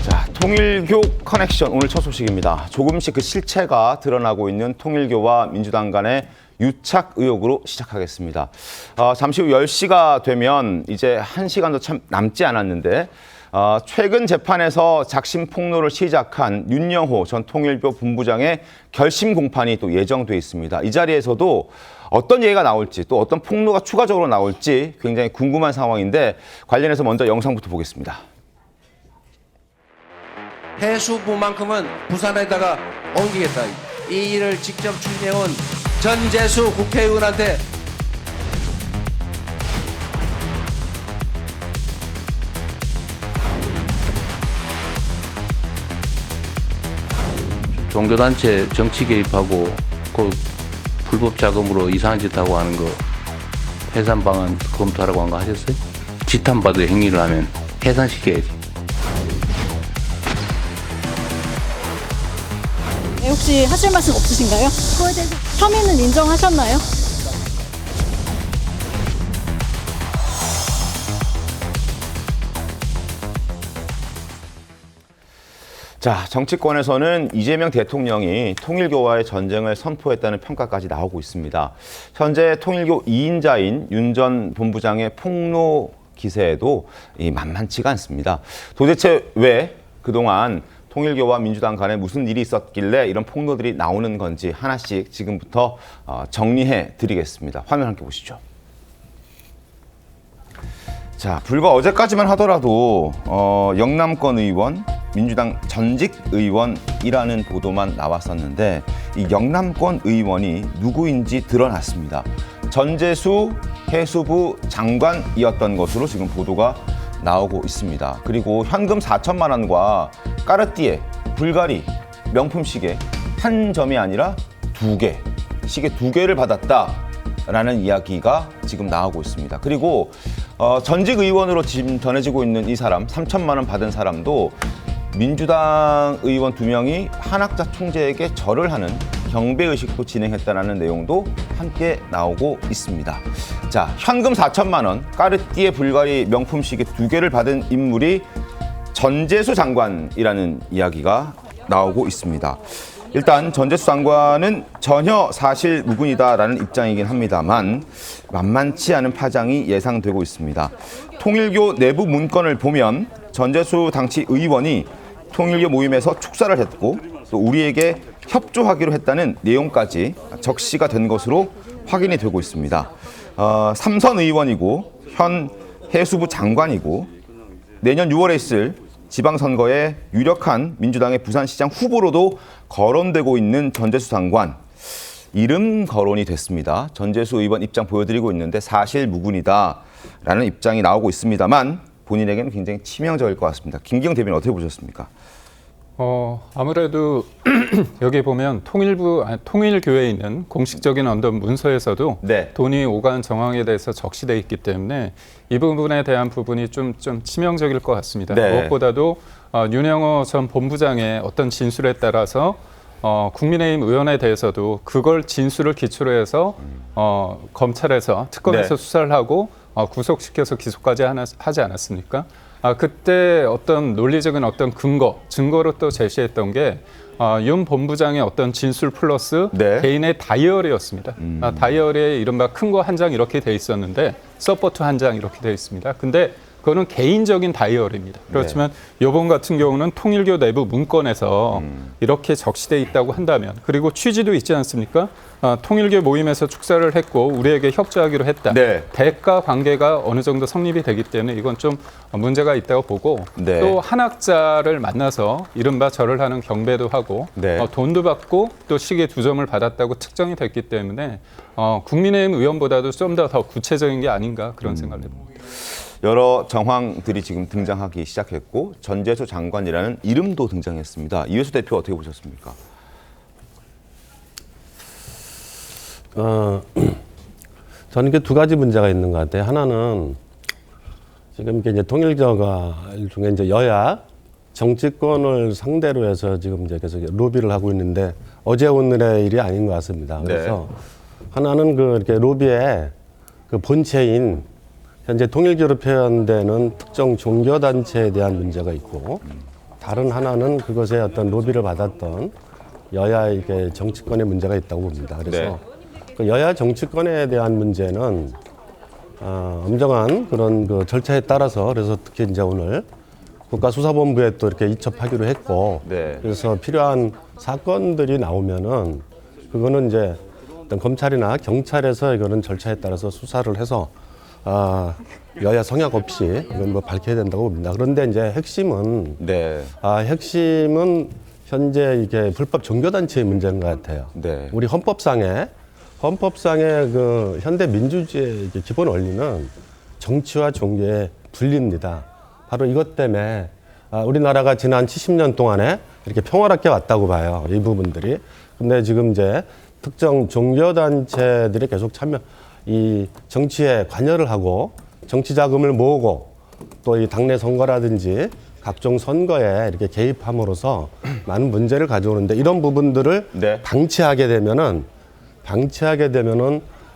자, 통일교 커넥션 오늘 첫 소식입니다. 조금씩 그 실체가 드러나고 있는 통일교와 민주당 간의 유착 의혹으로 시작하겠습니다. 잠시 후 10시가 되면 이제 1시간도 참 남지 않았는데 최근 재판에서 작심 폭로를 시작한 윤영호 전 통일교 본부장의 결심 공판이 또 예정돼 있습니다. 이 자리에서도 어떤 얘기가 나올지 또 어떤 폭로가 추가적으로 나올지 굉장히 궁금한 상황인데 관련해서 먼저 영상부터 보겠습니다. 해수부만큼은 부산에다가 옮기겠다. 이 일을 직접 추진해온 전재수 국회의원한테 종교단체 정치 개입하고 그 불법 자금으로 이상한 짓 하고 하는 거 해산 방안 검토하라고 한 거 하셨어요? 지탄받을 행위를 하면 해산시켜야지. 혹시 하실 말씀 없으신가요? 그거에 대해서 혐의는 인정하셨나요? 자, 정치권에서는 이재명 대통령이 통일교와의 전쟁을 선포했다는 평가까지 나오고 있습니다. 현재 통일교 2인자인 윤 전 본부장의 폭로 기세에도 만만치가 않습니다. 도대체 왜 그동안 통일교와 민주당 간에 무슨 일이 있었길래 이런 폭로들이 나오는 건지 하나씩 지금부터 정리해 드리겠습니다. 화면 함께 보시죠. 자, 불과 어제까지만 하더라도 영남권 의원, 민주당 전직 의원이라는 보도만 나왔었는데 이 영남권 의원이 누구인지 드러났습니다. 전재수 해수부 장관이었던 것으로 지금 보도가 나오고 있습니다. 그리고 현금 4천만 원과 까르띠에, 불가리, 명품 시계 한 점이 아니라 2개, 시계 2개를 받았다라는 이야기가 지금 나오고 있습니다. 그리고 전직 의원으로 지금 전해지고 있는 이 사람, 3천만 원 받은 사람도 민주당 의원 2명이 한학자 총재에게 절을 하는 경배의식도 진행했다는 내용도 함께 나오고 있습니다. 자, 현금 4천만 원, 까르띠에 불가리 명품 시계 2개를 받은 인물이 전재수 장관이라는 이야기가 나오고 있습니다. 일단 전재수 장관은 전혀 사실 무근이다라는 입장이긴 합니다만 만만치 않은 파장이 예상되고 있습니다. 통일교 내부 문건을 보면 전재수 당시 의원이 통일교 모임에서 축사를 했고 또 우리에게 협조하기로 했다는 내용까지 적시가 된 것으로 확인이 되고 있습니다. 삼선 의원이고 현 해수부 장관이고 내년 6월에 있을 지방선거에 유력한 민주당의 부산시장 후보로도 거론되고 있는 전재수 장관. 이름 거론이 됐습니다. 전재수 의원 입장 보여드리고 있는데 사실 무근이다라는 입장이 나오고 있습니다만 본인에게는 굉장히 치명적일 것 같습니다. 김기영 대변인 어떻게 보셨습니까? 아무래도 여기 보면 통일교회에 있는 공식적인 어떤 문서에서도 네. 돈이 오간 정황에 대해서 적시되어 있기 때문에 이 부분에 대한 부분이 좀 치명적일 것 같습니다. 네. 무엇보다도 윤영호 전 본부장의 어떤 진술에 따라서 국민의힘 의원에 대해서도 그걸 진술을 기초로 해서 검찰에서 특검에서 네. 수사를 하고 구속시켜서 기소까지 하지 않았습니까? 그때 어떤 논리적인 어떤 증거로 또 제시했던 게 윤 본부장의 어떤 진술 플러스 네. 개인의 다이어리였습니다. 다이어리에 이른바 큰 거 한 장 이렇게 돼 있었는데 서포트 한 장 이렇게 돼 있습니다. 근데 그거는 개인적인 다이어리입니다. 그렇지만 이번 같은 경우는 통일교 내부 문건에서 이렇게 적시돼 있다고 한다면 그리고 취지도 있지 않습니까? 통일교 모임에서 축사를 했고 우리에게 협조하기로 했다. 네. 대가 관계가 어느 정도 성립이 되기 때문에 이건 좀 문제가 있다고 보고 네. 또 한학자를 만나서 이른바 절을 하는 경배도 하고 네. 돈도 받고 또 시계 2점을 받았다고 특정이 됐기 때문에 국민의힘 의원보다도 좀 더 구체적인 게 아닌가 그런 생각을 해봅니다. 여러 정황들이 지금 등장하기 시작했고 전재수 장관이라는 이름도 등장했습니다. 이회수 대표 어떻게 보셨습니까? 저는 그 두 가지 문제가 있는 것 같아요. 하나는 지금 이제 통일교가 일종의 이제 여야 정치권을 상대로 해서 지금 이제 계속 로비를 하고 있는데 어제 오늘의 일이 아닌 것 같습니다. 그래서 하나는 그 이렇게 로비의 그 본체인 현재 통일교로 표현되는 특정 종교단체에 대한 문제가 있고 다른 하나는 그것에 어떤 로비를 받았던 여야 이게 정치권의 문제가 있다고 봅니다. 그래서 네. 그 여야 정치권에 대한 문제는 엄정한 그런 그 절차에 따라서 그래서 특히 이제 오늘 국가수사본부에 또 이렇게 이첩하기로 했고 네. 그래서 필요한 사건들이 나오면은 그거는 이제 어떤 검찰이나 경찰에서 이거는 절차에 따라서 수사를 해서 여야 성역 없이 이건 뭐 밝혀야 된다고 봅니다. 그런데 이제 핵심은 네. 핵심은 현재 이게 불법 종교단체의 문제인 것 같아요. 네. 우리 헌법상의 그 현대 민주주의의 이게 기본 원리는 정치와 종교의 분리입니다. 바로 이것 때문에 우리나라가 지난 70년 동안에 이렇게 평화롭게 왔다고 봐요. 이 부분들이. 근데 지금 이제 특정 종교단체들이 계속 이 정치에 관여를 하고 정치 자금을 모으고 또 이 당내 선거라든지 각종 선거에 이렇게 개입함으로써 많은 문제를 가져오는데 이런 부분들을 네. 방치하게 되면은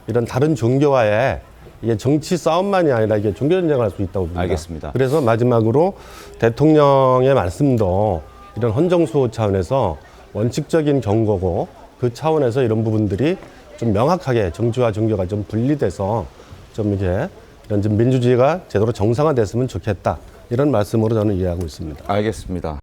이런 다른 종교와의 이게 정치 싸움만이 아니라 이게 종교 전쟁을 할 수 있다고 봅니다. 알겠습니다. 그래서 마지막으로 대통령의 말씀도 이런 헌정수호 차원에서 원칙적인 경고고 그 차원에서 이런 부분들이 좀 명확하게 정치와 종교가 좀 분리돼서 좀 이게 이런 좀 민주주의가 제대로 정상화됐으면 좋겠다. 이런 말씀으로 저는 이해하고 있습니다. 알겠습니다.